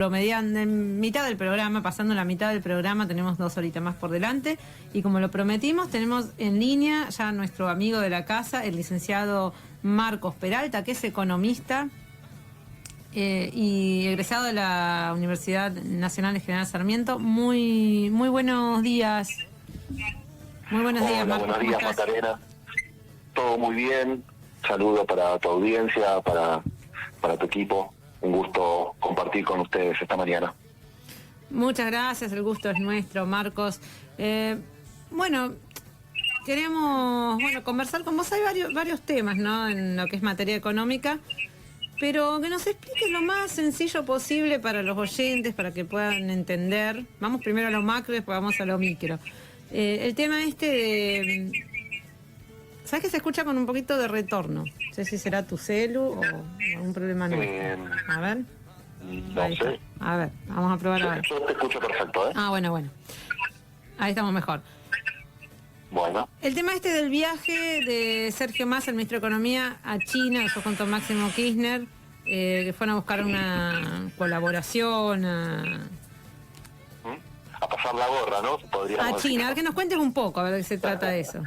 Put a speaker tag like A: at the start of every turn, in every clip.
A: promediando en mitad del programa, pasando la mitad del programa, tenemos 2 horitas más por delante y como lo prometimos, tenemos en línea ya nuestro amigo de la casa, el licenciado Marcos Peralta, que es economista y egresado de la Universidad Nacional de General Sarmiento. Muy buenos días. Muy buenos días, Marcos.
B: Buenos días, Macarena. Todo muy bien. Saludo para tu audiencia, para tu equipo. Un gusto compartir con ustedes esta mañana.
A: Muchas gracias, el gusto es nuestro, Marcos. Queremos conversar con vos. Hay varios temas, ¿no?, en lo que es materia económica, pero que nos expliques lo más sencillo posible para los oyentes, para que puedan entender. Vamos primero a lo macro y después vamos a lo micro. El tema de... ¿Sabes que se escucha con un poquito de retorno? No sé si será tu celu o algún problema nuestro. A ver.
B: No sé.
A: A ver, vamos a probar a ver.
B: Yo te escucho perfecto, ¿eh?
A: Ah, bueno. Ahí estamos mejor.
B: Bueno.
A: El tema del viaje de Sergio Massa, el ministro de Economía, a China, eso contó Máximo Kirchner, que fueron a buscar una colaboración
B: A pasar la gorra, ¿no?
A: A China. A ver, que nos cuentes un poco, a ver de qué se trata de eso.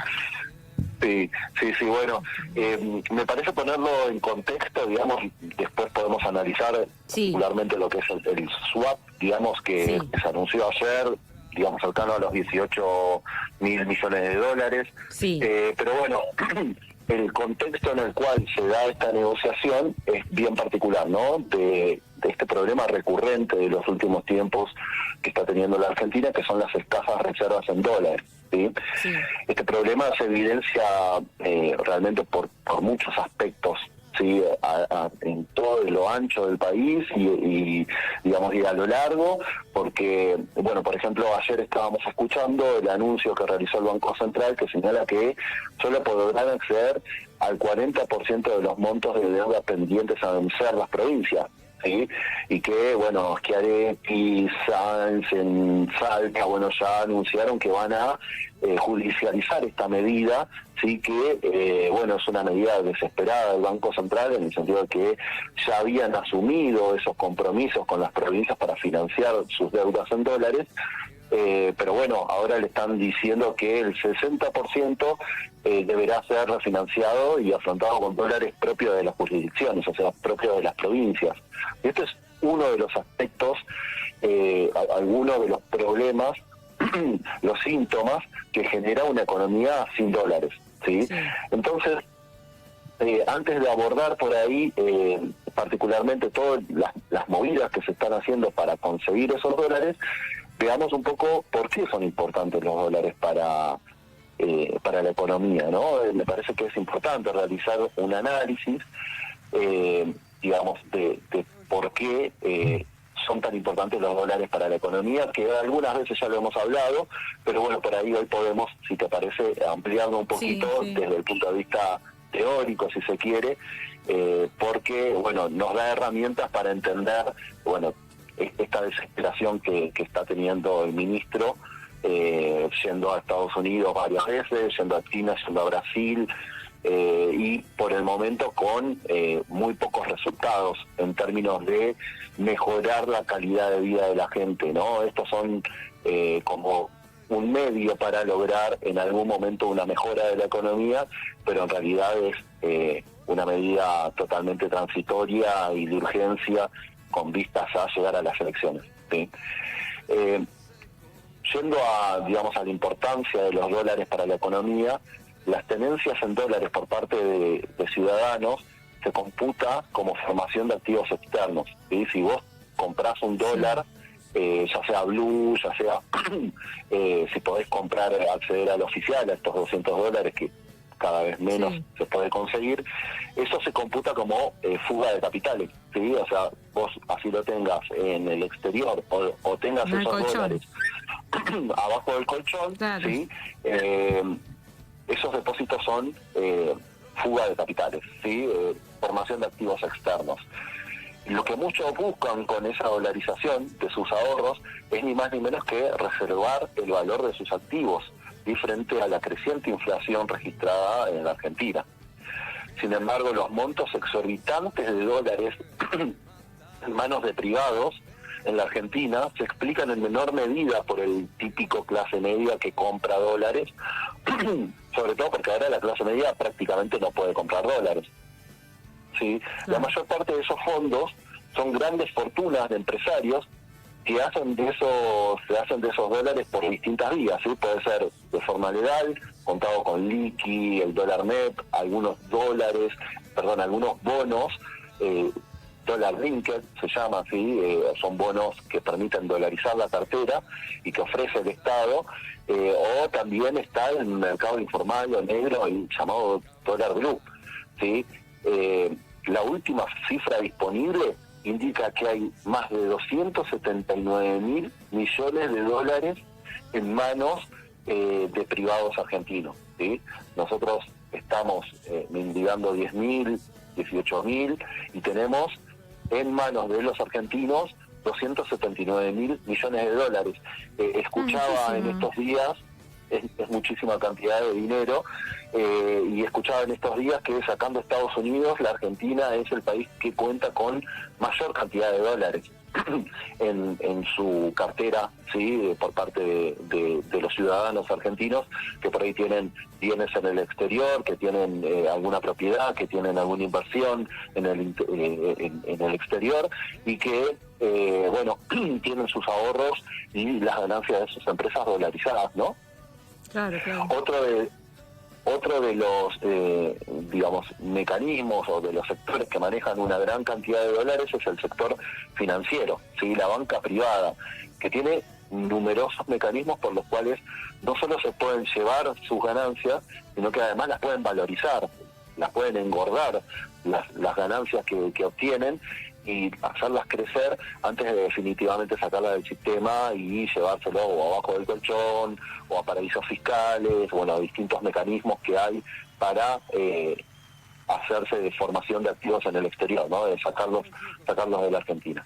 B: Sí, bueno, me parece ponerlo en contexto, digamos, después podemos analizar particularmente lo que es el swap, digamos, que se anunció ayer, digamos, cercano a los 18.000 millones de dólares.
A: Sí.
B: Pero bueno, el contexto en el cual se da esta negociación es bien particular, ¿no? De este problema recurrente de los últimos tiempos que está teniendo la Argentina, que son las escasas reservas en dólares. ¿Sí?
A: Sí.
B: Este problema se evidencia realmente por muchos aspectos, ¿sí? En todo lo ancho del país y digamos, y a lo largo, porque, bueno, por ejemplo, ayer estábamos escuchando el anuncio que realizó el Banco Central, que señala que solo podrán acceder al 40% de los montos de deuda pendientes a vencer las provincias. ¿Sí? Y que, bueno, Schiaretti, Sanz, en Salta, bueno, ya anunciaron que van a judicializar esta medida, sí, que, bueno, es una medida desesperada del Banco Central, en el sentido de que ya habían asumido esos compromisos con las provincias para financiar sus deudas en dólares, pero bueno, ahora le están diciendo que el 60% deberá ser refinanciado y afrontado con dólares propios de las jurisdicciones, o sea, propios de las provincias. Y este es uno de los aspectos, algunos de los problemas, los síntomas que genera una economía sin dólares, ¿sí? Entonces, antes de abordar por ahí particularmente todas las movidas que se están haciendo para conseguir esos dólares, veamos un poco por qué son importantes los dólares para la economía, ¿no? Me parece que es importante realizar un análisis, digamos, de por qué son tan importantes los dólares para la economía, que algunas veces ya lo hemos hablado, pero bueno, por ahí hoy podemos, si te parece, ampliarlo un poquito desde el punto de vista teórico, si se quiere, porque, bueno, nos da herramientas para entender, bueno, esta desesperación que está teniendo el ministro, yendo a Estados Unidos varias veces, yendo a China, yendo a Brasil, y por el momento con muy pocos resultados en términos de mejorar la calidad de vida de la gente, ¿no? Estos son como un medio para lograr en algún momento una mejora de la economía, pero en realidad es una medida totalmente transitoria y de urgencia con vistas a llegar a las elecciones, ¿sí? Yendo digamos, a la importancia de los dólares para la economía, las tenencias en dólares por parte de ciudadanos se computa como formación de activos externos, ¿sí? Si vos comprás un dólar, ya sea blue, ya sea si podés acceder al oficial, a estos $200 que cada vez menos se puede conseguir, eso se computa como fuga de capitales, ¿sí? O sea, vos así lo tengas en el exterior o tengas esos dólares abajo del colchón, ¿sí? Esos depósitos son fuga de capitales, ¿sí? Formación de activos externos. Lo que muchos buscan con esa dolarización de sus ahorros es ni más ni menos que reservar el valor de sus activos, y frente a la creciente inflación registrada en la Argentina. Sin embargo, los montos exorbitantes de dólares en manos de privados en la Argentina se explican en menor medida por el típico clase media que compra dólares, sobre todo porque ahora la clase media prácticamente no puede comprar dólares. ¿Sí? La mayor parte de esos fondos son grandes fortunas de empresarios que hacen de esos dólares por distintas vías, ¿sí? Puede ser de forma legal, contado con liqui, el dólar net, algunos bonos, dólar linked se llama, ¿sí? Son bonos que permiten dolarizar la cartera y que ofrece el Estado, o también está el mercado informal o negro, el llamado dólar blue, ¿sí? La última cifra disponible indica que hay más de 279.000 millones de dólares en manos de privados argentinos, ¿sí? Nosotros estamos mendigando 10.000, 18.000 y tenemos en manos de los argentinos 279.000 millones de dólares. Escuchaba en estos días, es muchísima cantidad de dinero, y escuchaba en estos días que sacando Estados Unidos, la Argentina es el país que cuenta con mayor cantidad de dólares en su cartera, sí, por parte de los ciudadanos argentinos que por ahí tienen bienes en el exterior, que tienen alguna propiedad, que tienen alguna inversión en el exterior y que tienen sus ahorros y las ganancias de sus empresas dolarizadas, ¿no?
A: Claro.
B: Otro de los, mecanismos o de los sectores que manejan una gran cantidad de dólares es el sector financiero, ¿sí? La banca privada, que tiene numerosos mecanismos por los cuales no solo se pueden llevar sus ganancias, sino que además las pueden valorizar, las pueden engordar, las ganancias que obtienen, y hacerlas crecer antes de definitivamente sacarlas del sistema y llevárselo o abajo del colchón o a paraísos fiscales, a distintos mecanismos que hay para hacerse de formación de activos en el exterior, ¿no? De sacarlos de la Argentina.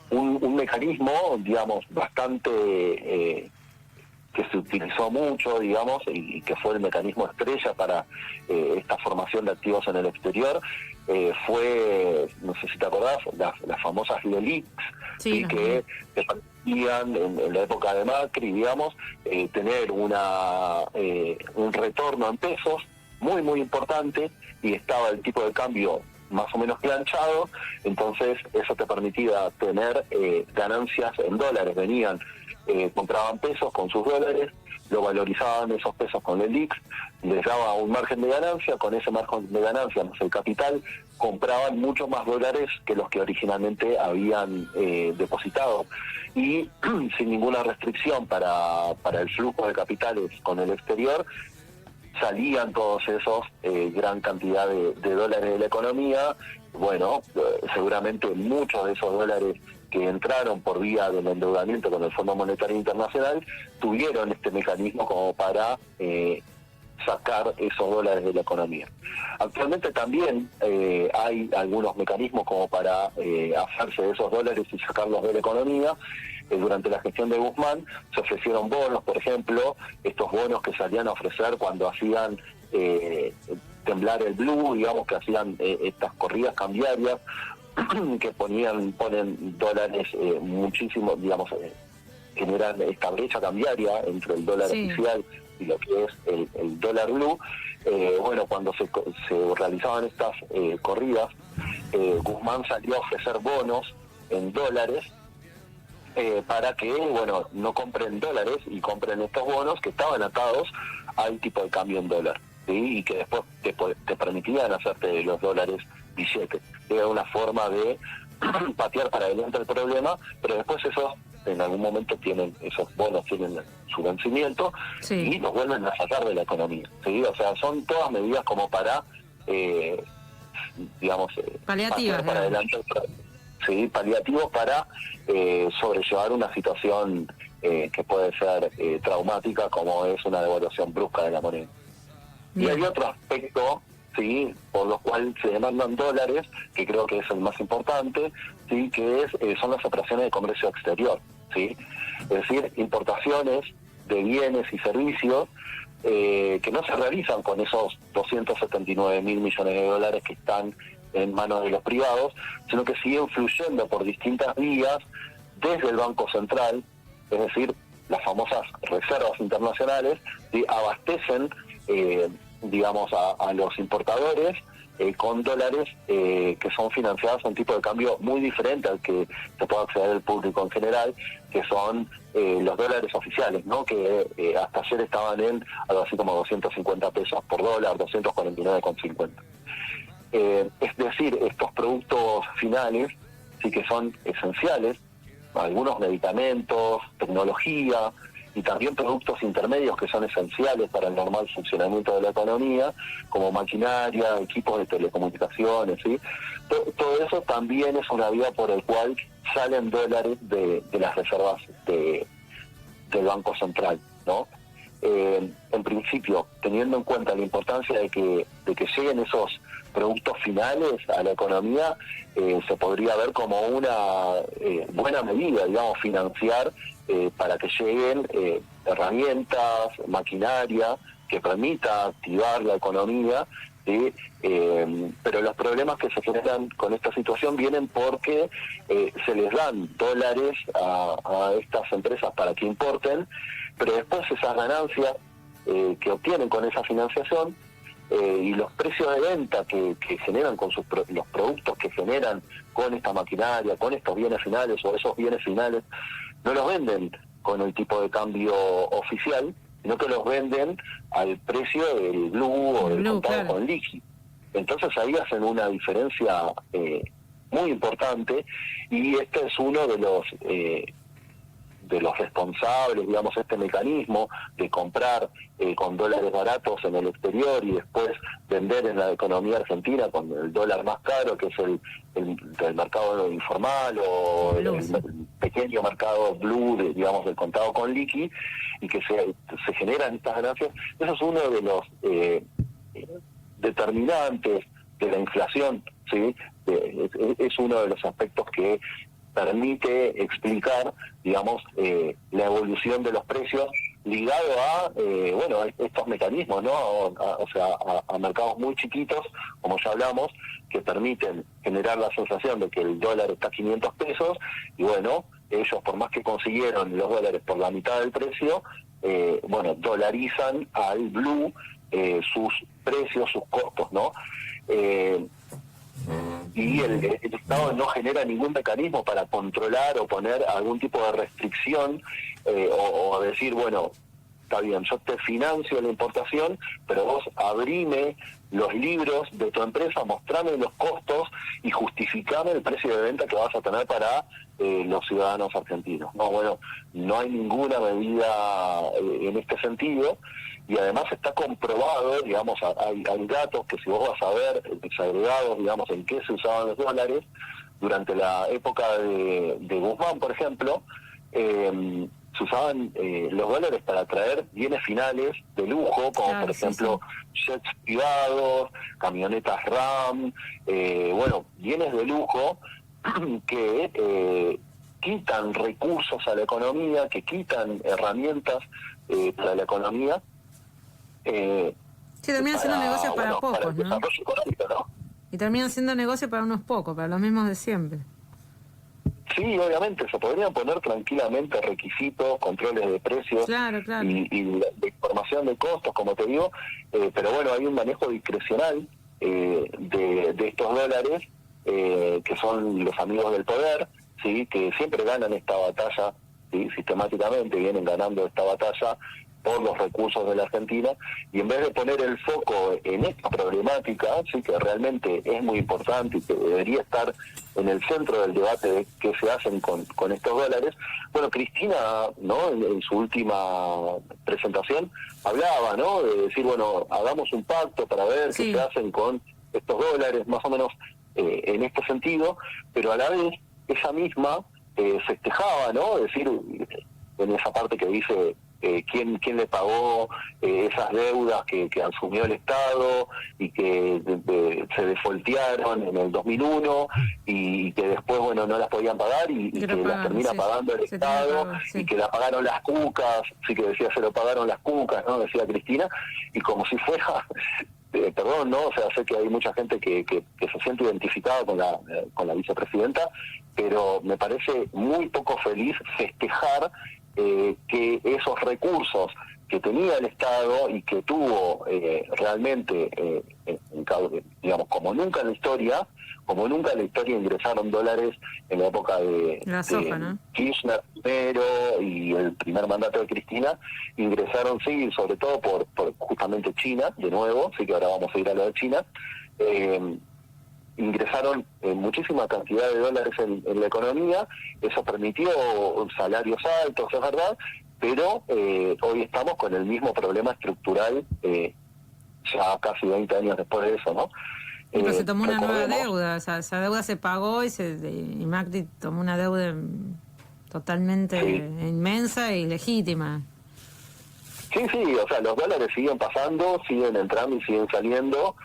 B: Un mecanismo, bastante que se utilizó mucho, y que fue el mecanismo estrella para esta formación de activos en el exterior, fue, no sé si te acordás, las famosas LELIQs,
A: sí,
B: que te permitían en la época de Macri, tener un retorno en pesos muy, muy importante, y estaba el tipo de cambio más o menos planchado, entonces eso te permitía tener ganancias en dólares. Compraban pesos con sus dólares, lo valorizaban esos pesos con el LELIQ, les daba un margen de ganancia, con ese margen de ganancia, más el capital, compraban mucho más dólares que los que originalmente habían depositado. Y sin ninguna restricción para el flujo de capitales con el exterior, salían todos esos gran cantidad de dólares de la economía. Seguramente muchos de esos dólares que entraron por vía del endeudamiento con el Fondo Monetario Internacional tuvieron este mecanismo como para sacar esos dólares de la economía. Actualmente también hay algunos mecanismos como para hacerse de esos dólares y sacarlos de la economía. Durante la gestión de Guzmán se ofrecieron bonos, por ejemplo, estos bonos que salían a ofrecer cuando hacían temblar el blue, que hacían estas corridas cambiarias, que ponen dólares muchísimo, generan esta brecha cambiaria entre el dólar oficial y lo que es el dólar blue. Cuando se realizaban estas corridas, Guzmán salió a ofrecer bonos en dólares para que no compren dólares y compren estos bonos que estaban atados al tipo de cambio en dólar, ¿sí? Y que después te permitían hacerte de los dólares billetes. Era una forma de patear para adelante el problema, pero después esos en algún momento esos bonos tienen su vencimiento y los vuelven a sacar de la economía, ¿sí? O sea, son todas medidas como para
A: paliativas,
B: para adelante, ¿sí? Paliativos para sobrellevar una situación que puede ser traumática, como es una devaluación brusca de la moneda. Bien. Y hay otro aspecto, sí, por los cuales se demandan dólares, que creo que es el más importante, sí, que son las operaciones de comercio exterior, sí, es decir, importaciones de bienes y servicios que no se realizan con esos 279.000 millones de dólares que están en manos de los privados, sino que siguen fluyendo por distintas vías desde el Banco Central, es decir, las famosas reservas internacionales, y abastecen, digamos, a los importadores con dólares que son financiados a un tipo de cambio muy diferente al que se puede acceder el público en general, que son los dólares oficiales, ¿no? Que hasta ayer estaban en algo así como 250 pesos por dólar, 249,50. Es decir, estos productos finales sí que son esenciales, algunos medicamentos, tecnología y también productos intermedios que son esenciales para el normal funcionamiento de la economía, como maquinaria, equipos de telecomunicaciones, ¿sí? Todo eso también es una vía por el cual salen dólares de las reservas del Banco Central, ¿no? En principio, teniendo en cuenta la importancia de que lleguen esos productos finales a la economía, se podría ver como una buena medida, digamos, financiar para que lleguen herramientas, maquinaria que permita activar la economía, ¿sí? Pero los problemas que se generan con esta situación vienen porque se les dan dólares a estas empresas para que importen, pero después esas ganancias que obtienen con esa financiación y los precios de venta que generan con los productos que generan con esta maquinaria, con estos bienes finales o esos bienes finales, no los venden con el tipo de cambio oficial, sino que los venden al precio del blue o del contado, claro, con liqui. Entonces ahí hacen una diferencia muy importante, y este es uno de los responsables, digamos, este mecanismo de comprar con dólares baratos en el exterior y después vender en la economía argentina con el dólar más caro, que es el del mercado informal o el pequeño mercado blue, digamos, del contado con liqui, y que se generan estas ganancias. Eso es uno de los determinantes de la inflación, ¿sí? Es uno de los aspectos que permite explicar, digamos, la evolución de los precios ligado a, bueno, a estos mecanismos, ¿no? O sea, a mercados muy chiquitos, como ya hablamos, que permiten generar la sensación de que el dólar está a 500 pesos, y bueno, ellos, por más que consiguieron los dólares por la mitad del precio, bueno, dolarizan al blue sus precios, sus costos, ¿no? Y el Estado no genera ningún mecanismo para controlar o poner algún tipo de restricción o decir, bueno, está bien, yo te financio la importación, pero vos abrime los libros de tu empresa, mostrame los costos y justificame el precio de venta que vas a tener para los ciudadanos argentinos. No, bueno, no hay ninguna medida en este sentido, y además está comprobado, digamos, hay datos que si vos vas a ver desagregados, digamos, en qué se usaban los dólares durante la época de Guzmán, por ejemplo, se usaban los dólares para traer bienes finales de lujo, como claro, por ejemplo jets privados, camionetas RAM, bueno, bienes de lujo que quitan recursos a la economía, que quitan herramientas para la economía.
A: Sí, terminan siendo negocios para pocos,
B: para el desarrollo económico, ¿no?
A: Y terminan siendo negocios para unos pocos, para los mismos de siempre.
B: Sí, obviamente, se podrían poner tranquilamente requisitos, controles de precios,
A: claro.
B: y de información de costos, como te digo, pero bueno, hay un manejo discrecional de estos dólares, que son los amigos del poder, ¿sí? Que siempre ganan esta batalla, ¿sí? Sistemáticamente vienen ganando esta batalla por los recursos de la Argentina, y en vez de poner el foco en esta problemática, sí, que realmente es muy importante y que debería estar en el centro del debate de qué se hacen con estos dólares, bueno, Cristina, ¿no? En su última presentación hablaba, ¿no? De decir, bueno, hagamos un pacto para ver qué se hacen con estos dólares, más o menos en este sentido, pero a la vez ella misma festejaba, ¿no? Es decir, en esa parte que dice quién le pagó esas deudas que asumió el Estado y que se defoltearon en el 2001 y que después, bueno, no las podían pagar y que las termina pagando el Estado, y que la pagaron las cucas, sí, que decía se lo pagaron las cucas, ¿no? Decía Cristina, y como si fuera perdón, ¿no? O sea, sé que hay mucha gente que se siente identificada con la vicepresidenta, pero me parece muy poco feliz festejar que esos recursos que tenía el Estado y que tuvo realmente, digamos, como nunca en la historia ingresaron dólares en la época
A: La soja, ¿no?
B: Kirchner primero y el primer mandato de Cristina, ingresaron, sí, sobre todo por justamente China, de nuevo, sí que ahora vamos a ir a lo de China, ingresaron muchísima cantidad de dólares en la economía, eso permitió salarios altos, es verdad, pero hoy estamos con el mismo problema estructural ya casi 20 años después de eso, ¿no?
A: Pero se tomó una nueva deuda, o sea, esa deuda se pagó y Macri tomó una deuda totalmente inmensa y legítima.
B: Sí, o sea, los dólares siguen pasando, siguen entrando y siguen saliendo,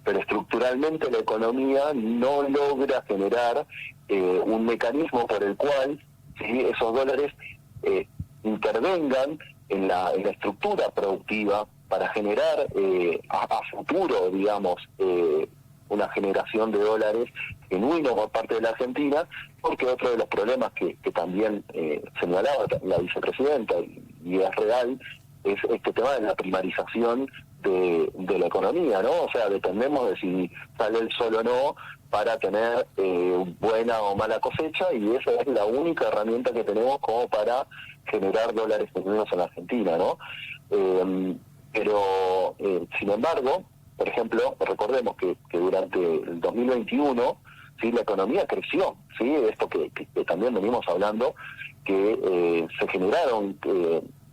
B: pero estructuralmente la economía no logra generar un mecanismo por el cual esos dólares intervengan en la estructura productiva para generar a futuro, digamos, una generación de dólares genuino por parte de la Argentina, porque otro de los problemas que también señalaba la vicepresidenta, y es real, es este tema de la primarización de la economía, ¿no? O sea, dependemos de si sale el sol o no para tener buena o mala cosecha, y esa es la única herramienta que tenemos como para generar dólares genuinos en la Argentina, ¿no? Pero, sin embargo, por ejemplo, recordemos que durante el 2021, ¿sí?, la economía creció, ¿sí? Esto que también venimos hablando, que se generaron,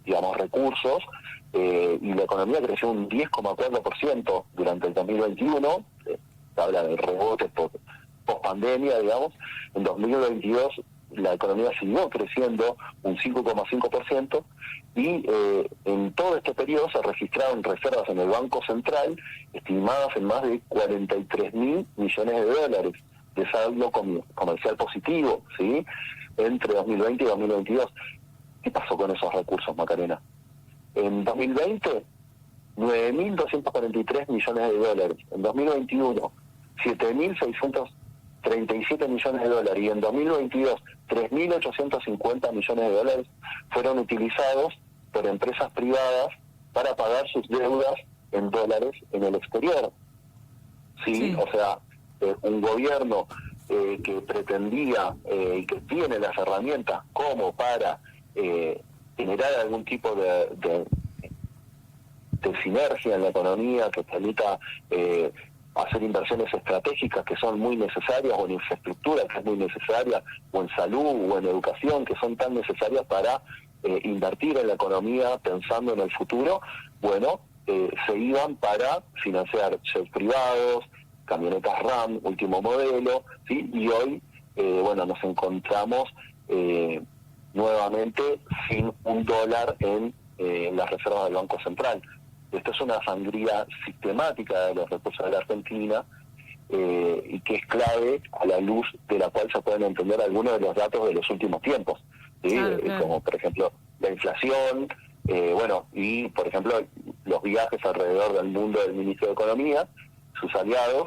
B: digamos, recursos, y la economía creció un 10,4% durante el 2021, se habla de rebote post pandemia, digamos. En 2022 la economía siguió creciendo un 5,5%, y en todo este periodo se registraron reservas en el Banco Central estimadas en más de 43.000 millones de dólares de saldo comercial positivo, ¿sí?, entre 2020 y 2022. ¿Qué pasó con esos recursos, Macarena? En 2020, 9.243 millones de dólares. En 2021, 7.637 millones de dólares. Y en 2022, 3.850 millones de dólares fueron utilizados por empresas privadas para pagar sus deudas en dólares en el exterior. Sí. O sea, un gobierno que pretendía y que tiene las herramientas como para generar algún tipo de sinergia en la economía que permita hacer inversiones estratégicas que son muy necesarias, o en infraestructura que es muy necesaria, o en salud o en educación que son tan necesarias para invertir en la economía pensando en el futuro. Bueno, se iban para financiar jets privados, camionetas RAM, último modelo, ¿sí? Y hoy, bueno, nos encontramos nuevamente sin un dólar en las reservas del Banco Central. Esto es una sangría sistemática de los recursos de la Argentina, y que es clave a la luz de la cual se pueden entender algunos de los datos de los últimos tiempos, ¿sí? Claro. Como por ejemplo la inflación, bueno, y por ejemplo los viajes alrededor del mundo del Ministro de Economía, sus aliados,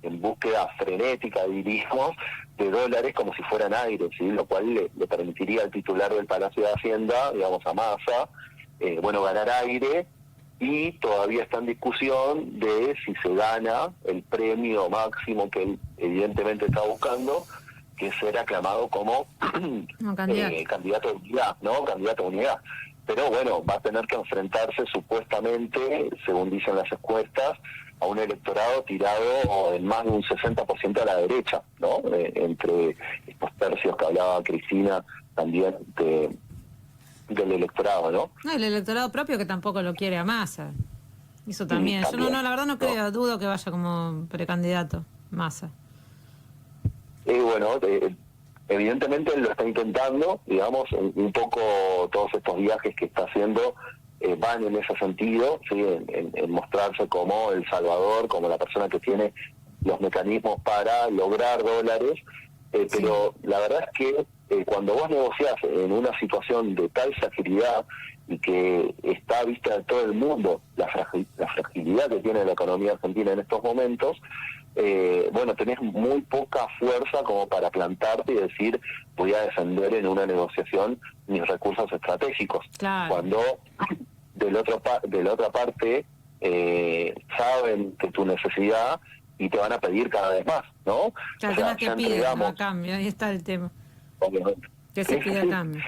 B: en búsqueda frenética, diríamos, de dólares como si fueran aire, ¿sí? Lo cual le permitiría al titular del Palacio de Hacienda, digamos a Massa, bueno, ganar aire, y todavía está en discusión de si se gana el premio máximo que él evidentemente está buscando, que es ser aclamado como candidato a unidad, ¿no? Candidato a unidad. Pero bueno, va a tener que enfrentarse supuestamente, según dicen las encuestas, a un electorado tirado en más de un 60% a la derecha, ¿no? Entre estos tercios que hablaba Cristina también del electorado, ¿no?
A: No, el electorado propio que tampoco lo quiere a Massa. Eso también. Yo no, la verdad no creo, dudo que vaya como precandidato Massa.
B: Bueno, evidentemente él lo está intentando, digamos, un poco todos estos viajes que está haciendo van en ese sentido, ¿sí? En mostrarse como el salvador, como la persona que tiene los mecanismos para lograr dólares, pero la verdad es que cuando vos negociás en una situación de tal fragilidad y que está a vista de todo el mundo la fragilidad que tiene la economía argentina en estos momentos, bueno, tenés muy poca fuerza como para plantarte y decir voy a defender en una negociación mis recursos estratégicos.
A: Claro.
B: Cuando de la otra parte saben que tu necesidad y te van a pedir cada vez más, ¿no?
A: Claro, o sea, que piden a cambio, ahí está el tema.
B: Obviamente.
A: Que se pide a cambio.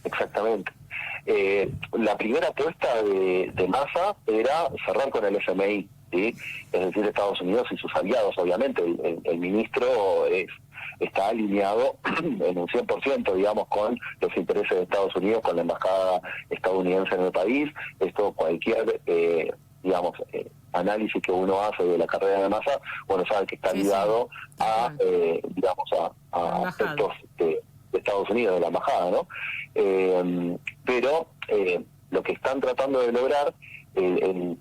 B: Exactamente. La primera apuesta de Massa era cerrar con el FMI, ¿sí? Es decir, Estados Unidos y sus aliados, obviamente. El ministro está alineado en un 100%, digamos, con los intereses de Estados Unidos, con la embajada estadounidense en el país. Esto cualquier, digamos, análisis que uno hace de la carrera de Massa, bueno, sabe que está ligado a, digamos, a aspectos de Estados Unidos, de la embajada, ¿no? Pero lo que están tratando de lograr,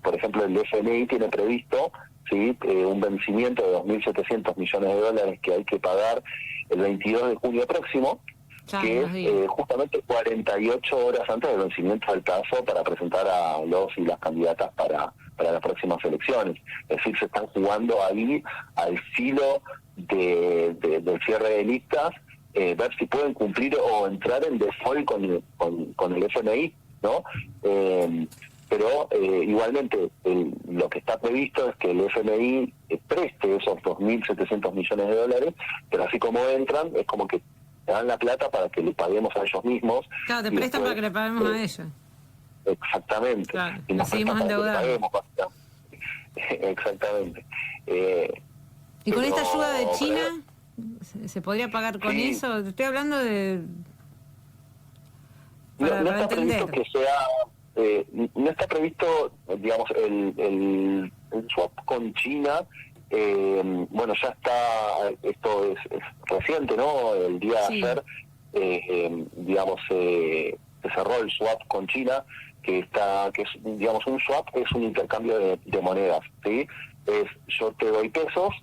B: por ejemplo, el FMI tiene previsto, ¿sí?, un vencimiento de 2.700 millones de dólares que hay que pagar el 22 de junio próximo, que es justamente 48 horas antes del vencimiento del plazo para presentar a los y las candidatas para las próximas elecciones. Es decir, se están jugando ahí al filo del cierre de listas, ver si pueden cumplir o entrar en default con el FMI, ¿no? Pero igualmente lo que está previsto es que el FMI preste esos 2.700 millones de dólares, pero así como entran, es como que te dan la plata para que le paguemos a ellos mismos.
A: Claro, te prestan para que le paguemos a ellos.
B: Exactamente.
A: Claro,
B: y nos
A: seguimos endeudados.
B: Exactamente.
A: ¿Y con esta ayuda de China se podría pagar con eso? Estoy hablando de...
B: No
A: para
B: está
A: entender.
B: previsto que sea... no está previsto, digamos, el swap con China. Bueno, ya está, esto es reciente, ¿no? El día de ayer, digamos, se cerró el swap con China, que es, digamos, un swap es un intercambio de monedas, ¿sí? Es, yo te doy pesos,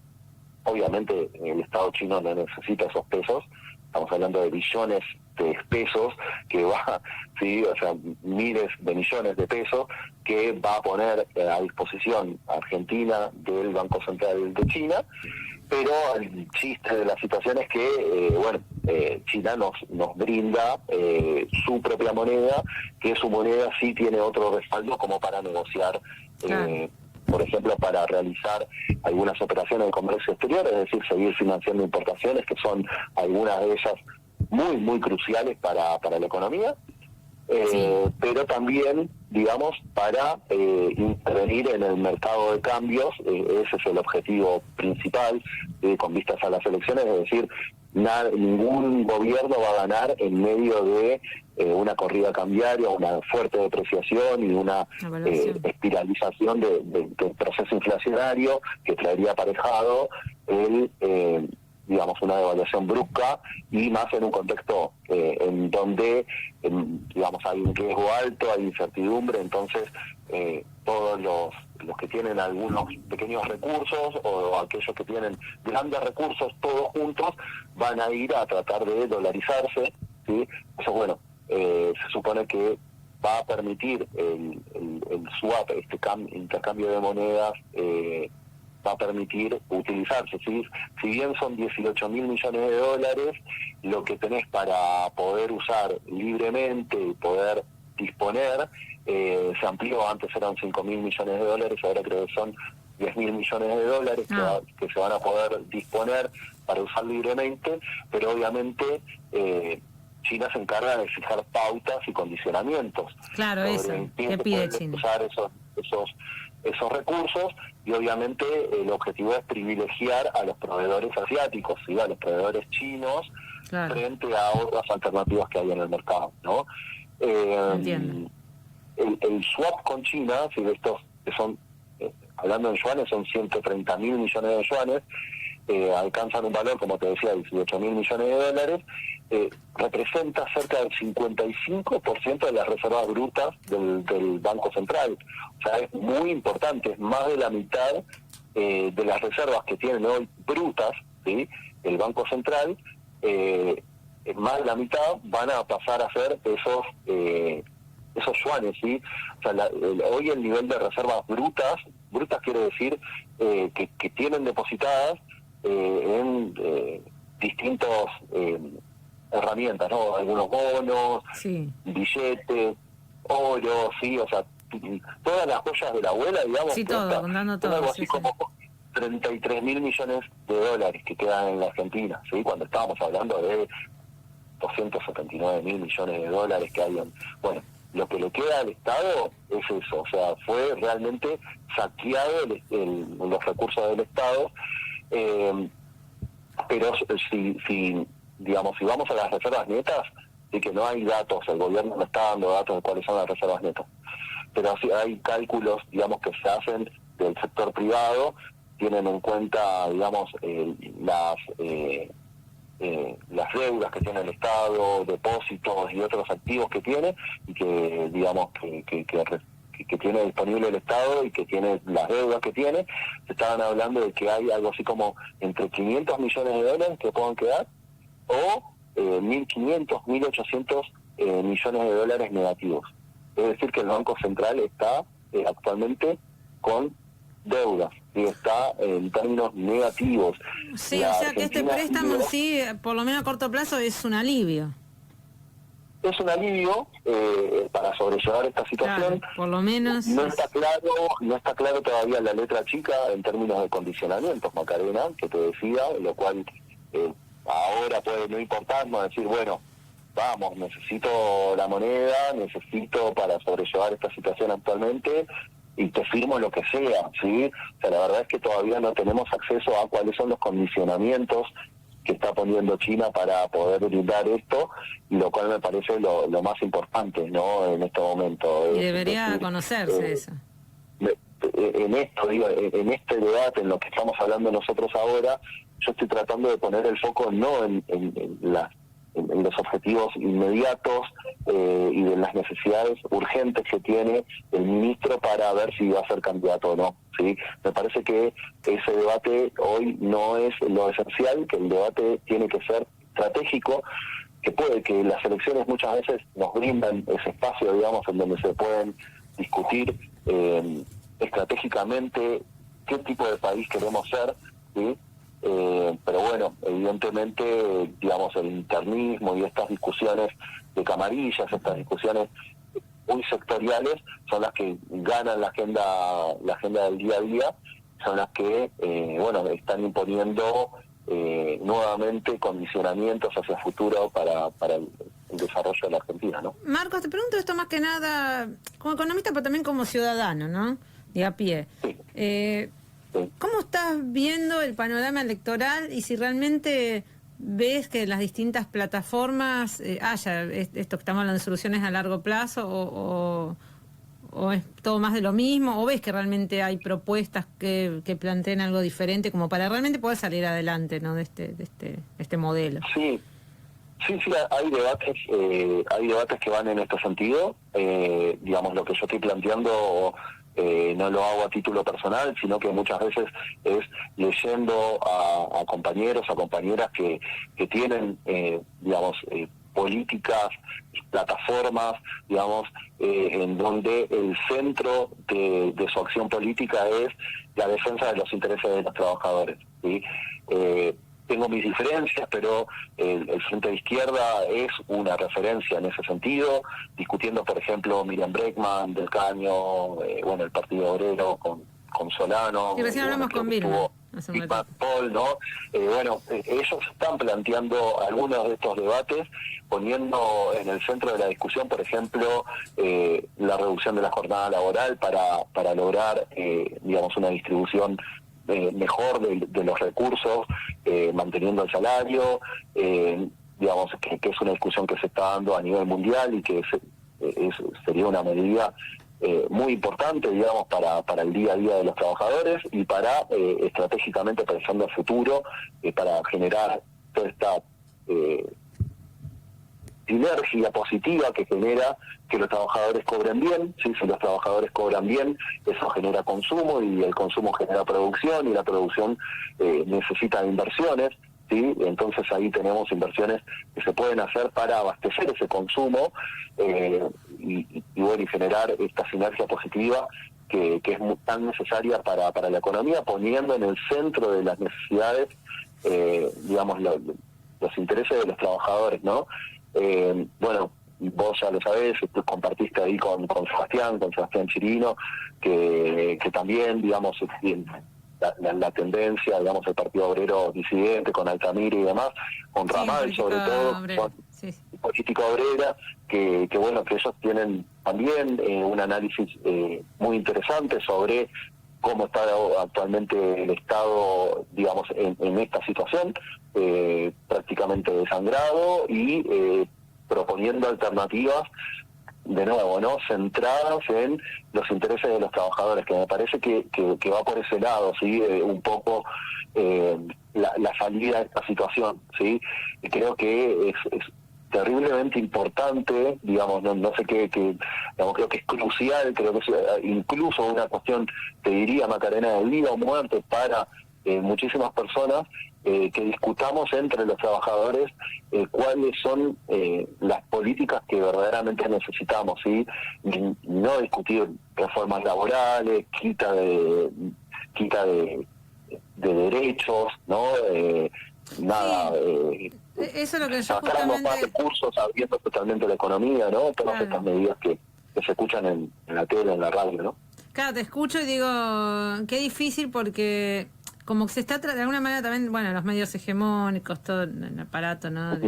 B: obviamente el Estado chino no necesita esos pesos, estamos hablando de billones de pesos que va, sí, o sea, miles de millones de pesos que va a poner a disposición Argentina del Banco Central de China, pero el chiste de la situación es que, bueno, China nos brinda su propia moneda, que su moneda sí tiene otro respaldo como para negociar, por ejemplo, para realizar algunas operaciones de comercio exterior, es decir, seguir financiando importaciones, que son algunas de ellas muy, muy cruciales para la economía, pero también, digamos, para intervenir en el mercado de cambios. Ese es el objetivo principal con vistas a las elecciones, es decir, ningún gobierno va a ganar en medio de una corrida cambiaria, una fuerte depreciación y una espiralización del proceso inflacionario que traería aparejado digamos, una devaluación brusca, y más en un contexto en donde, digamos, hay un riesgo alto, hay incertidumbre. Entonces todos los que tienen algunos pequeños recursos o aquellos que tienen grandes recursos, todos juntos van a ir a tratar de dolarizarse, ¿sí? Eso, bueno, se supone que va a permitir el swap, este intercambio de monedas, va a permitir utilizarse, ¿sí? Si bien son 18.000 millones de dólares, lo que tenés para poder usar libremente y poder disponer, se amplió. Antes eran 5.000 millones de dólares, ahora creo que son 10.000 millones de dólares que se van a poder disponer para usar libremente, pero obviamente China se encarga de fijar pautas y condicionamientos.
A: Claro, eso. ¿Qué pide China?
B: Usar esos recursos, y obviamente el objetivo es privilegiar a los proveedores asiáticos, ¿sí?, a los proveedores chinos, frente a otras alternativas que hay en el mercado, ¿no?
A: Entiendo.
B: El swap con China, ¿sí?, estos que son, hablando en yuanes, son 130.000 millones de yuanes, alcanzan un valor, como te decía, de 18.000 millones de dólares, representa cerca del 55% de las reservas brutas del Banco Central. O sea, es muy importante, es más de la mitad de las reservas que tienen hoy brutas, ¿sí?, el Banco Central, más de la mitad van a pasar a ser esos yuanes, ¿sí? O sea, hoy el nivel de reservas brutas quiere decir que tienen depositadas en distintos herramientas, ¿no? Algunos bonos,
A: Sí.
B: billetes, oro, sí, o sea, todas las joyas de la abuela, digamos,
A: Sí, todo, contando
B: son
A: todo.
B: algo
A: Sí,
B: así
A: sí.
B: como 33.000 millones de dólares que quedan en la Argentina, ¿sí? Cuando estábamos hablando de 279.000 millones de dólares que hay bueno, lo que le queda al Estado es eso, o sea, fue realmente saqueado los recursos del Estado, pero si digamos, si vamos a las reservas netas, sí que no hay datos, el gobierno no está dando datos de cuáles son las reservas netas, pero sí hay cálculos, digamos, que se hacen del sector privado, tienen en cuenta, digamos, las deudas que tiene el Estado, depósitos y otros activos que tiene, y que, digamos, que tiene disponible el Estado y que tiene las deudas que tiene. Se estaban hablando de que hay algo así como entre 500 millones de dólares que puedan quedar, o 1.500, 1.800 millones de dólares negativos. Es decir, que el Banco Central está actualmente con deudas y está en términos negativos.
A: Sí, o
B: La
A: sea que este
B: Argentina
A: préstamo en sí, por lo menos a corto plazo, es un alivio.
B: es un alivio para sobrellevar esta situación.
A: Claro, por lo menos.
B: No está claro todavía la letra chica en términos de condicionamientos, Macarena, que te decía, lo cual ahora puede no importarnos, decir, bueno, vamos, necesito la moneda, necesito para sobrellevar esta situación actualmente, y te firmo lo que sea, ¿sí? O sea, la verdad es que todavía no tenemos acceso a cuáles son los condicionamientos que está poniendo China para poder brindar esto, y lo cual me parece lo más importante, ¿no?, en este momento.
A: Y
B: Es
A: debería
B: decir,
A: conocerse eso.
B: en esto, digo, en este debate, en lo que estamos hablando nosotros ahora, yo estoy tratando de poner el foco no en los objetivos inmediatos y de las necesidades urgentes que tiene el ministro para ver si va a ser candidato o no, ¿sí? Me parece que ese debate hoy no es lo esencial, que el debate tiene que ser estratégico, que puede que las elecciones muchas veces nos brindan ese espacio, digamos, en donde se pueden discutir estratégicamente qué tipo de país queremos ser, ¿sí? Pero bueno, evidentemente, digamos, el internismo y estas discusiones de camarillas, estas discusiones muy sectoriales, son las que ganan la agenda del día a día, son las que, bueno, están imponiendo nuevamente condicionamientos hacia el futuro para el desarrollo de la Argentina, ¿no?
A: Marcos, te pregunto esto más que nada como economista, pero también como ciudadano, ¿no? De a pie.
B: Sí.
A: ¿Cómo estás viendo el panorama electoral y si realmente ves que las distintas plataformas haya esto que estamos hablando de soluciones a largo plazo o es todo más de lo mismo, o ves que realmente hay propuestas que planteen algo diferente como para realmente poder salir adelante, ¿no?, de este modelo?
B: Sí, hay debates que van en este sentido. Digamos, lo que yo estoy planteando no lo hago a título personal, sino que muchas veces es leyendo a compañeros, a compañeras que tienen, digamos, políticas, plataformas, digamos, en donde el centro de su acción política es la defensa de los intereses de los trabajadores, ¿sí? Tengo mis diferencias, pero el Frente de Izquierda es una referencia en ese sentido, discutiendo, por ejemplo, Miriam Bregman, Del Caño, bueno, el Partido Obrero con Solano.
A: Y recién hablamos con Vilma hace un ratito.
B: Paul, ¿no? Bueno, ellos están planteando algunos de estos debates, poniendo en el centro de la discusión, por ejemplo, la reducción de la jornada laboral para lograr, digamos, una distribución mejor de los recursos, manteniendo el salario, digamos, que es una discusión que se está dando a nivel mundial y que sería una medida muy importante, digamos, para el día a día de los trabajadores y para estratégicamente pensando el futuro, para generar toda esta sinergia positiva que genera que los trabajadores cobren bien, ¿sí? Si los trabajadores cobran bien, eso genera consumo y el consumo genera producción y la producción necesita de inversiones. ¿sí? Entonces ahí tenemos inversiones que se pueden hacer para abastecer ese consumo y generar esta sinergia positiva que es tan necesaria para la economía, poniendo en el centro de las necesidades, digamos, los intereses de los trabajadores, ¿no? Bueno, vos ya lo sabés, tú compartiste ahí con Sebastián Chirino, que también, digamos, la tendencia, digamos, el Partido Obrero disidente con Altamira y demás, con Ramal sobre todo, con política obrera, que bueno, que ellos tienen también un análisis muy interesante sobre cómo está actualmente el Estado, digamos, en esta situación, prácticamente desangrado y proponiendo alternativas, de nuevo, ¿no?, centradas en los intereses de los trabajadores, que me parece que va por ese lado, ¿sí? Un poco la salida de esta situación, ¿sí? Y creo que es terriblemente importante, digamos, no sé qué, digamos, creo que es crucial, creo que es incluso una cuestión, te diría, Macarena, de vida o muerte para muchísimas personas, que discutamos entre los trabajadores cuáles son las políticas que verdaderamente necesitamos, ¿sí? No discutir reformas laborales, quita de derechos, ¿no? Nada,
A: eso es lo que yo
B: sacarnos más recursos, abriendo totalmente la economía, ¿no? Todas estas medidas que se escuchan en la tele, en la radio, ¿no?
A: Claro, te escucho y digo, qué difícil porque como que se está de alguna manera también, bueno, los medios hegemónicos, todo el aparato, ¿no?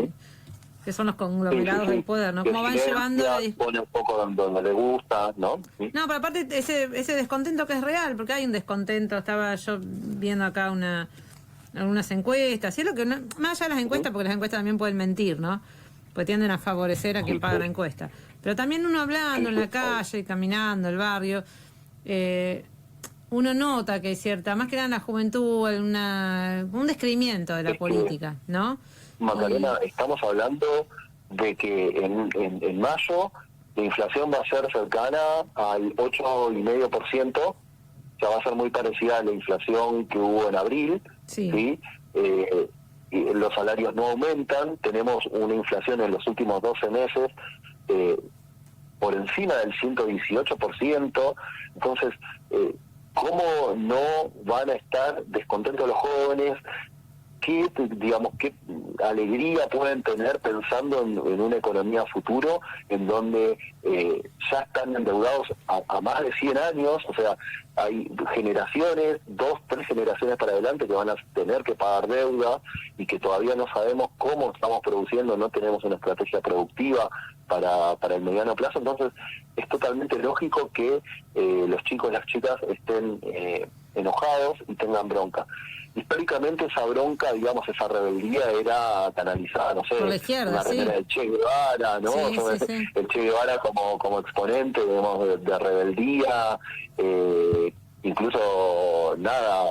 A: Que son los conglomerados del poder, ¿no? Cómo van llevando
B: pone un poco donde le gusta, ¿no?
A: Sí. No, pero aparte ese descontento que es real, porque hay un descontento. Estaba yo viendo acá algunas encuestas, y es lo que más allá de las encuestas, porque las encuestas también pueden mentir, ¿no? Pues tienden a favorecer a quien paga la encuesta. Pero también uno hablando en la calle, caminando, el barrio, uno nota que hay cierta, más que nada en la juventud, un descreimiento de la política, ¿no?
B: Macarena, estamos hablando de que en mayo la inflación va a ser cercana al 8,5%, ya va a ser muy parecida a la inflación que hubo en abril, ¿sí? Y los salarios no aumentan, tenemos una inflación en los últimos 12 meses por encima del 118%, entonces, ¿cómo no van a estar descontentos los jóvenes? ¿Qué alegría pueden tener pensando en una economía futuro en donde ya están endeudados a más de 100 años? O sea, hay generaciones, 2, 3 generaciones para adelante que van a tener que pagar deuda y que todavía no sabemos cómo estamos produciendo, no tenemos una estrategia productiva para el mediano plazo. Entonces es totalmente lógico que los chicos y las chicas estén enojados y tengan bronca. Históricamente esa bronca, digamos, esa rebeldía era canalizada, no sé,
A: por la izquierda,
B: una remera del Che Guevara, ¿no? El Che Guevara como exponente, digamos, de rebeldía, incluso nada,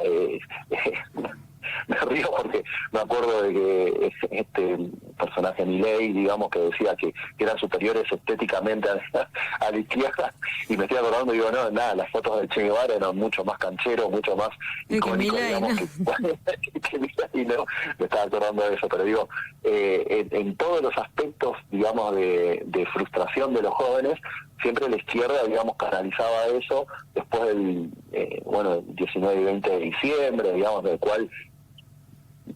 B: me río porque me acuerdo de que este personaje Milei, digamos, que decía que eran superiores estéticamente a la izquierda, y me estoy acordando, digo, no, nada, las fotos de Che Guevara eran mucho más cancheros, mucho más icónicos, digamos, que Milei, ¿no? Me estaba acordando de eso, pero digo, en todos los aspectos, digamos, de frustración de los jóvenes, siempre la izquierda, digamos, canalizaba eso después del, 19 y 20 de diciembre, digamos, del cual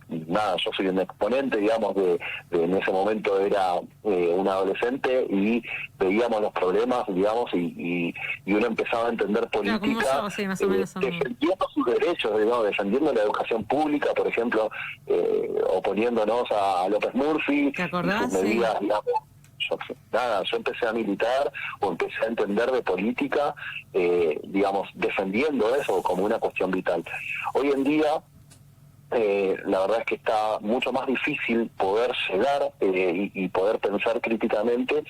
B: nada, yo soy un exponente, digamos, de en ese momento era un adolescente y veíamos los problemas, digamos, y uno empezaba a entender política, defendiendo sus derechos, digamos, defendiendo la educación pública, por ejemplo, oponiéndonos a López Murphy,
A: ¿te acordás?
B: Y sus medidas, digamos. Yo empecé a militar o empecé a entender de política, digamos, defendiendo eso como una cuestión vital. Hoy en día, la verdad es que está mucho más difícil poder llegar y poder pensar críticamente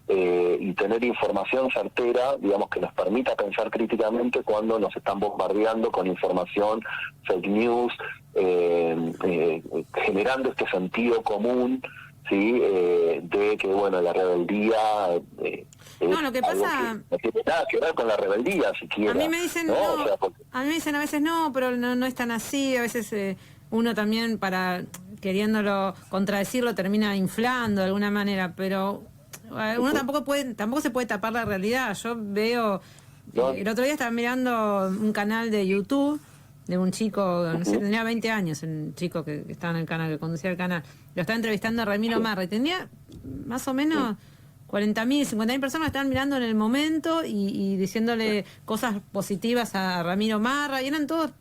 B: y tener información certera, digamos, que nos permita pensar críticamente cuando nos están bombardeando con información, fake news, generando este sentido común, ¿sí? De que, bueno, la rebeldía...
A: no, lo que pasa...
B: no tiene nada que ver con la rebeldía, siquiera.
A: A mí me dicen,
B: ¿no?
A: no,
B: o sea, porque...
A: a mí me dicen a veces no, pero no es tan así, a veces uno también queriéndolo contradecirlo termina inflando de alguna manera, pero uno tampoco se puede tapar la realidad. Yo veo, el otro día estaba mirando un canal de YouTube de un chico, no sé, tenía 20 años, un chico que estaba en el canal, que conducía el canal, lo estaba entrevistando a Ramiro Marra y tenía más o menos 40.000, 50.000 personas que estaban mirando en el momento y diciéndole cosas positivas a Ramiro Marra, y eran todos,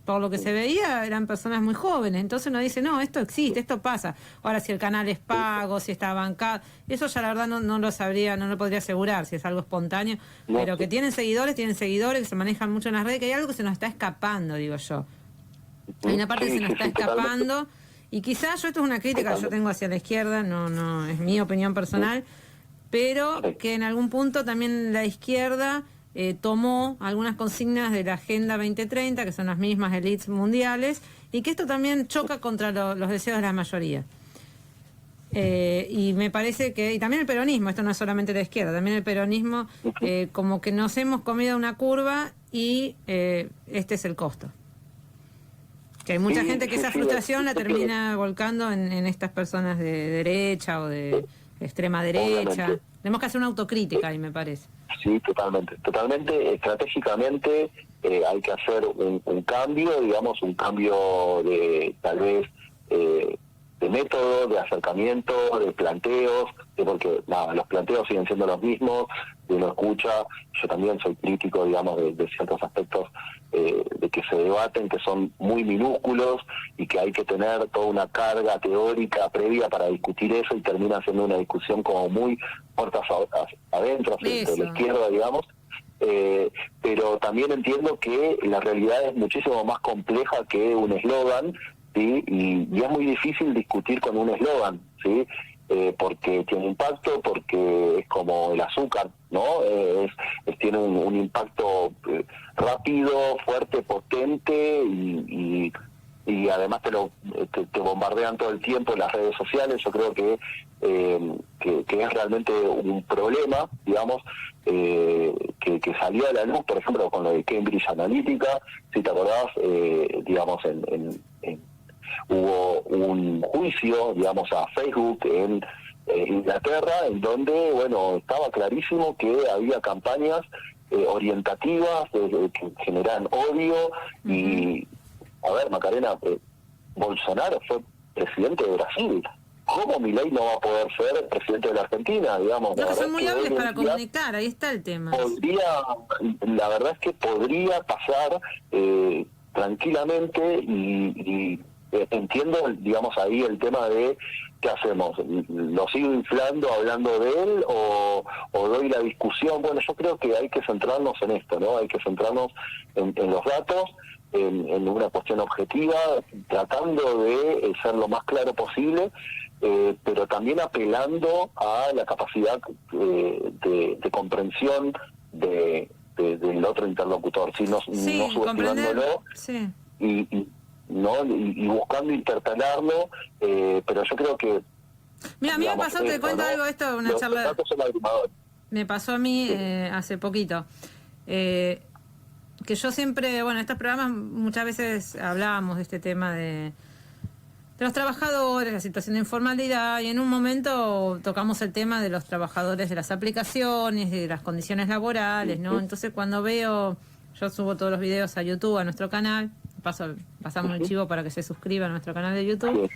A: por lo que se veía, eran personas muy jóvenes. Entonces uno dice, no, esto existe, esto pasa. Ahora, si el canal es pago, si está bancado, eso ya la verdad no lo sabría, no lo podría asegurar si es algo espontáneo, pero que tienen seguidores, que se manejan mucho en las redes, que hay algo que se nos está escapando, digo yo. Hay una parte que se nos está escapando, y quizás esto es una crítica que yo tengo hacia la izquierda, no es mi opinión personal, pero que en algún punto también la izquierda tomó algunas consignas de la Agenda 2030, que son las mismas élites mundiales, y que esto también choca contra los deseos de la mayoría. Y me parece que, y también el peronismo, esto no es solamente la izquierda, también el peronismo, como que nos hemos comido una curva y este es el costo. Que hay mucha gente que esa frustración la termina volcando en estas personas de derecha o de extrema derecha. Obviamente. Tenemos que hacer una autocrítica ahí, me parece.
B: Sí, totalmente. Estratégicamente hay que hacer un cambio, digamos, un cambio de tal vez de método, de acercamiento, de planteos, porque los planteos siguen siendo los mismos, uno escucha, yo también soy crítico, digamos, de ciertos aspectos de que se debaten, que son muy minúsculos y que hay que tener toda una carga teórica previa para discutir eso, y termina siendo una discusión como muy puertas adentro, de la izquierda, digamos. Pero también entiendo que la realidad es muchísimo más compleja que un eslogan, ¿sí? Y es muy difícil discutir con un eslogan, ¿sí? Porque tiene impacto, porque es como el azúcar, ¿no? Tiene un impacto rápido, fuerte, potente, y además te bombardean todo el tiempo en las redes sociales. Yo creo que es realmente un problema, digamos, que salió a la luz, por ejemplo, con lo de Cambridge Analytica. Si te acordás, digamos, hubo un juicio, digamos, a Facebook en Inglaterra, en donde, bueno, estaba clarísimo que había campañas orientativas que generan odio. Y, a ver, Macarena, Bolsonaro fue presidente de Brasil. ¿Cómo Milei no va a poder ser presidente de la Argentina, digamos?
A: No, que son muy hábiles para comunicar, ahí está el tema.
B: La verdad es que podría pasar tranquilamente, y entiendo, digamos, ahí el tema de ¿qué hacemos? ¿Lo sigo inflando hablando de él o doy la discusión? Bueno, yo creo que hay que centrarnos en esto, ¿no? Hay que centrarnos en los datos, en una cuestión objetiva, tratando de ser lo más claro posible, pero también apelando a la capacidad de comprensión del otro interlocutor, no subestimándolo,
A: sí.
B: y buscando interpelarlo, pero yo creo que...
A: Mira, a mí me pasó, te cuento algo, esto, una charla... Me pasó a mí hace poquito, que yo siempre, bueno, en estos programas muchas veces hablábamos de este tema de los trabajadores, la situación de informalidad, y en un momento tocamos el tema de los trabajadores de las aplicaciones, de las condiciones laborales, ¿no? Entonces cuando yo subo todos los videos a YouTube, a nuestro canal, pasamos el chivo para que se suscriba a nuestro canal de YouTube.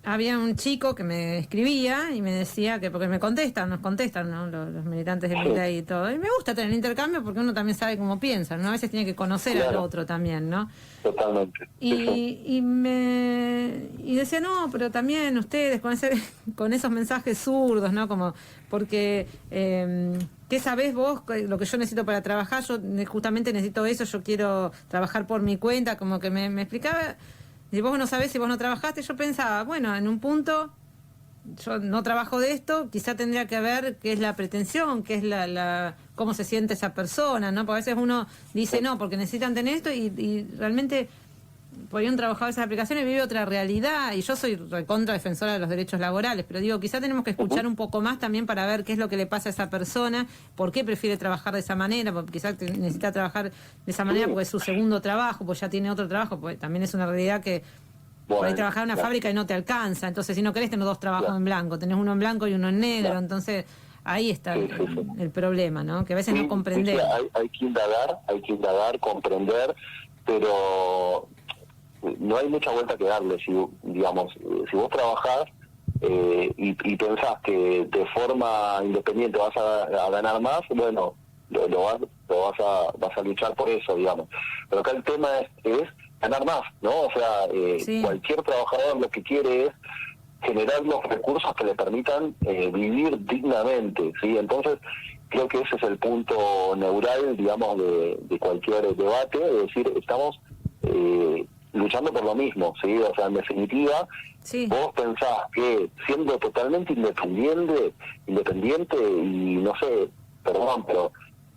A: Había un chico que me escribía y me decía que, porque nos contestan, ¿no? Los militantes de Milei y todo. Y me gusta tener intercambio porque uno también sabe cómo piensan, ¿no? A veces tiene que conocer al otro también, ¿no?
B: Totalmente.
A: Y decía, no, pero también ustedes con esos mensajes zurdos, ¿no? Como, porque, ¿qué sabés vos? Lo que yo necesito para trabajar, yo justamente necesito eso, yo quiero trabajar por mi cuenta, como que me explicaba. Si vos no sabés, si vos no trabajaste, yo pensaba, bueno, en un punto, yo no trabajo de esto, quizá tendría que ver qué es la pretensión, qué es cómo se siente esa persona, ¿no? Porque a veces uno dice no, porque necesitan tener esto, y realmente por ahí un trabajador de esas aplicaciones vive otra realidad, y yo soy recontra defensora de los derechos laborales, pero digo, quizá tenemos que escuchar un poco más también para ver qué es lo que le pasa a esa persona, por qué prefiere trabajar de esa manera, porque quizá necesita trabajar de esa manera porque es su segundo trabajo, pues ya tiene otro trabajo, pues también es una realidad que Por ahí
B: Bueno,
A: trabajar en una fábrica y no te alcanza. Entonces, si no querés, tenés dos trabajos en blanco. Tenés uno en blanco y uno en negro. Entonces, ahí está el problema, ¿no? Que a veces no comprendemos.
B: Hay que indagar, comprender, pero no hay mucha vuelta que darle. Si, digamos, si vos trabajás y pensás que de forma independiente vas a ganar más, bueno, vas a luchar por eso, digamos. Pero acá el tema es ganar más, ¿no? O sea, cualquier trabajador lo que quiere es generar los recursos que le permitan vivir dignamente, ¿sí? Entonces, creo que ese es el punto neural, digamos, de cualquier debate, es decir, estamos luchando por lo mismo, ¿sí? O sea, en definitiva, vos pensás que siendo totalmente independiente y, no sé, perdón, pero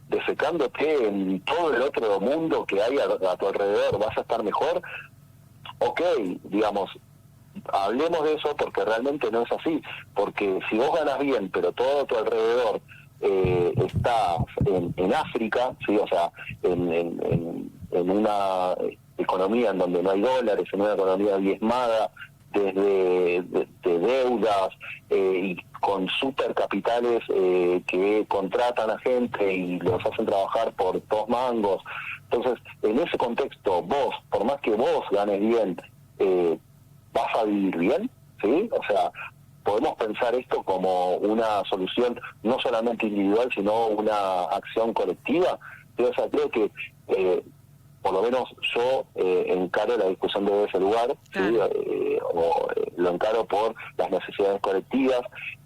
B: defecándote en todo el otro mundo que hay a tu alrededor, vas a estar mejor. Ok, digamos, hablemos de eso porque realmente no es así, porque si vos ganas bien, pero todo a tu alrededor está en África, ¿sí? O sea, en una economía en donde no hay dólares, en una economía diezmada desde de deudas y con supercapitales que contratan a gente y los hacen trabajar por 2 mangos. Entonces, en ese contexto, vos, por más que vos ganes bien, vas a vivir bien, ¿sí? O sea, podemos pensar esto como una solución no solamente individual, sino una acción colectiva. O sea, creo que por lo menos yo encaro la discusión desde ese lugar, ¿sí? Lo encaro por las necesidades colectivas,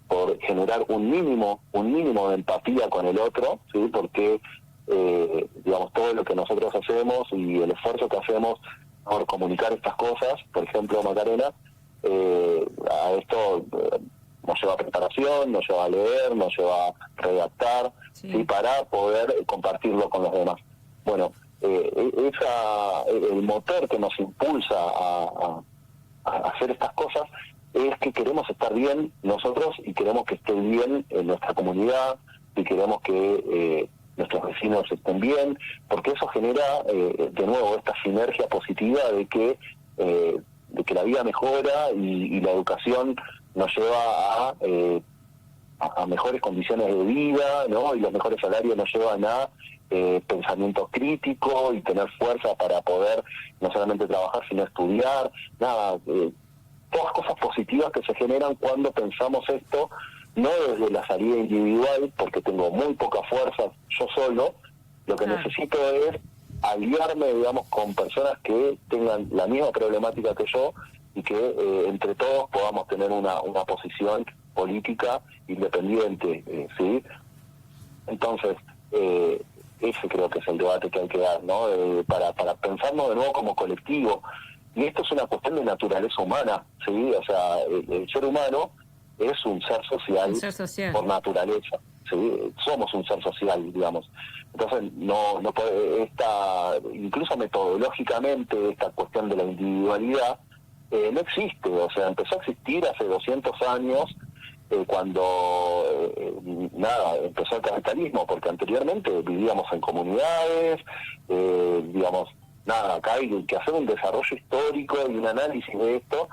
B: por generar un mínimo de empatía con el otro, ¿sí? Porque digamos, todo lo que nosotros hacemos y el esfuerzo que hacemos por comunicar estas cosas, por ejemplo, Macarena, a esto nos lleva a preparación, nos lleva a leer, nos lleva a redactar, ¿sí? Para poder compartirlo con los demás. Bueno, el motor que nos impulsa a hacer estas cosas es que queremos estar bien nosotros y queremos que esté bien en nuestra comunidad y queremos que nuestros vecinos estén bien, porque eso genera de nuevo esta sinergia positiva de que la vida mejora y la educación nos lleva a mejores condiciones de vida, ¿no? Y los mejores salarios nos llevan a pensamiento crítico y tener fuerza para poder no solamente trabajar, sino estudiar, todas cosas positivas que se generan cuando pensamos esto, no desde la salida individual, porque tengo muy poca fuerza yo solo, lo que necesito es aliarme, digamos, con personas que tengan la misma problemática que yo y que entre todos podamos tener una posición política independiente, ¿sí? Entonces, ese creo que es el debate que hay que dar, ¿no? Para pensarnos de nuevo como colectivo. Y esto es una cuestión de naturaleza humana, ¿sí? O sea, el ser humano es un ser social, por naturaleza, ¿sí? Somos un ser social, digamos. Entonces, no puede, incluso metodológicamente, esta cuestión de la individualidad no existe. O sea, empezó a existir hace 200 años, cuando empezó el capitalismo, porque anteriormente vivíamos en comunidades, digamos, acá hay que hacer un desarrollo histórico y un análisis de esto,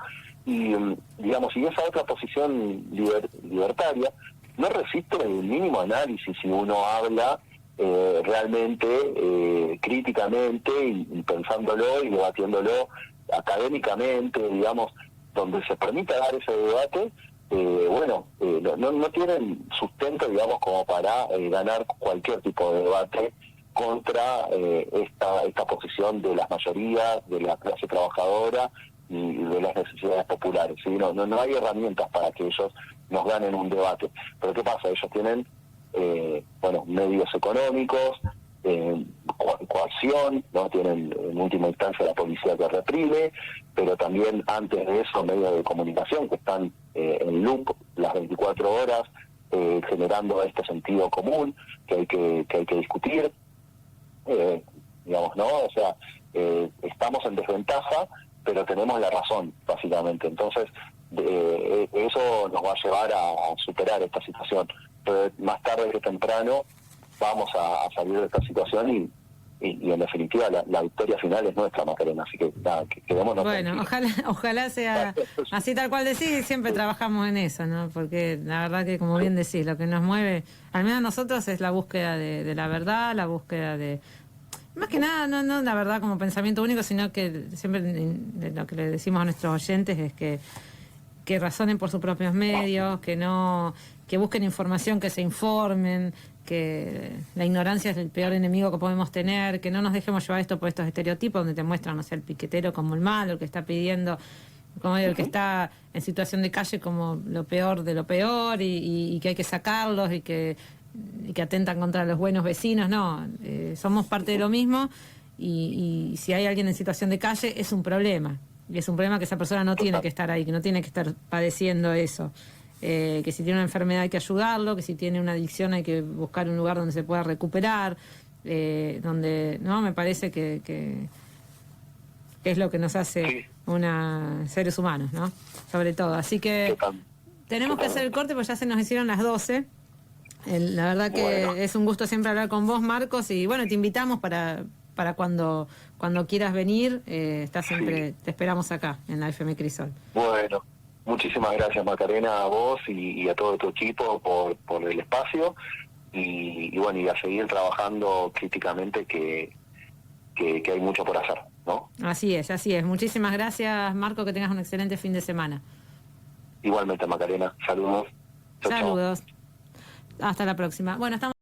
B: y digamos, y esa otra posición libertaria no resiste el mínimo análisis si uno habla realmente críticamente y pensándolo y debatiéndolo académicamente, digamos, donde se permita dar ese debate. No tienen sustento, digamos, como para ganar cualquier tipo de debate contra esta posición de las mayorías, de la clase trabajadora y de las necesidades populares, ¿sí? No hay herramientas para que ellos nos ganen un debate. Pero ¿qué pasa? Ellos tienen medios económicos, coacción, ¿no? Tienen en última instancia la policía que reprime, pero también antes de eso medios de comunicación que están en loop las 24 horas generando este sentido común que hay que discutir, digamos, ¿no? O sea, estamos en desventaja, pero tenemos la razón, básicamente. Entonces, eso nos va a llevar a superar esta situación. Pero más tarde que temprano vamos a salir de esta situación y en definitiva la victoria final es nuestra, Macarena, así que nada, quedémonos
A: Bueno, ojalá sea así tal cual decís, siempre trabajamos en eso, ¿no? Porque la verdad que, como bien decís, lo que nos mueve, al menos a nosotros, es la búsqueda de la verdad, la búsqueda de... Más que nada, no la verdad como pensamiento único, sino que siempre lo que le decimos a nuestros oyentes es que razonen por sus propios medios, que busquen información, que se informen, que la ignorancia es el peor enemigo que podemos tener, que no nos dejemos llevar esto por estos estereotipos donde te muestran, no sé, el piquetero como el malo, el que está pidiendo, como el que está en situación de calle como lo peor de lo peor y que hay que sacarlos y que atentan contra los buenos vecinos. No, somos parte de lo mismo y si hay alguien en situación de calle es un problema. Y es un problema que esa persona no tiene que estar ahí, que no tiene que estar padeciendo eso. Que si tiene una enfermedad hay que ayudarlo, que si tiene una adicción hay que buscar un lugar donde se pueda recuperar, donde no me parece que es lo que nos hace seres humanos, ¿no? Sobre todo. Así que tenemos que hacer el corte porque ya se nos hicieron las 12. La verdad que es un gusto siempre hablar con vos, Marcos, y bueno, te invitamos para cuando quieras venir, siempre, te esperamos acá en la FM Crisol.
B: Bueno, muchísimas gracias, Macarena, a vos y a todo tu equipo por el espacio y bueno, y a seguir trabajando críticamente que hay mucho por hacer, ¿no?
A: Así es. Muchísimas gracias, Marco, que tengas un excelente fin de semana.
B: Igualmente, Macarena, saludos.
A: Saludos. Hasta la próxima. Bueno, estamos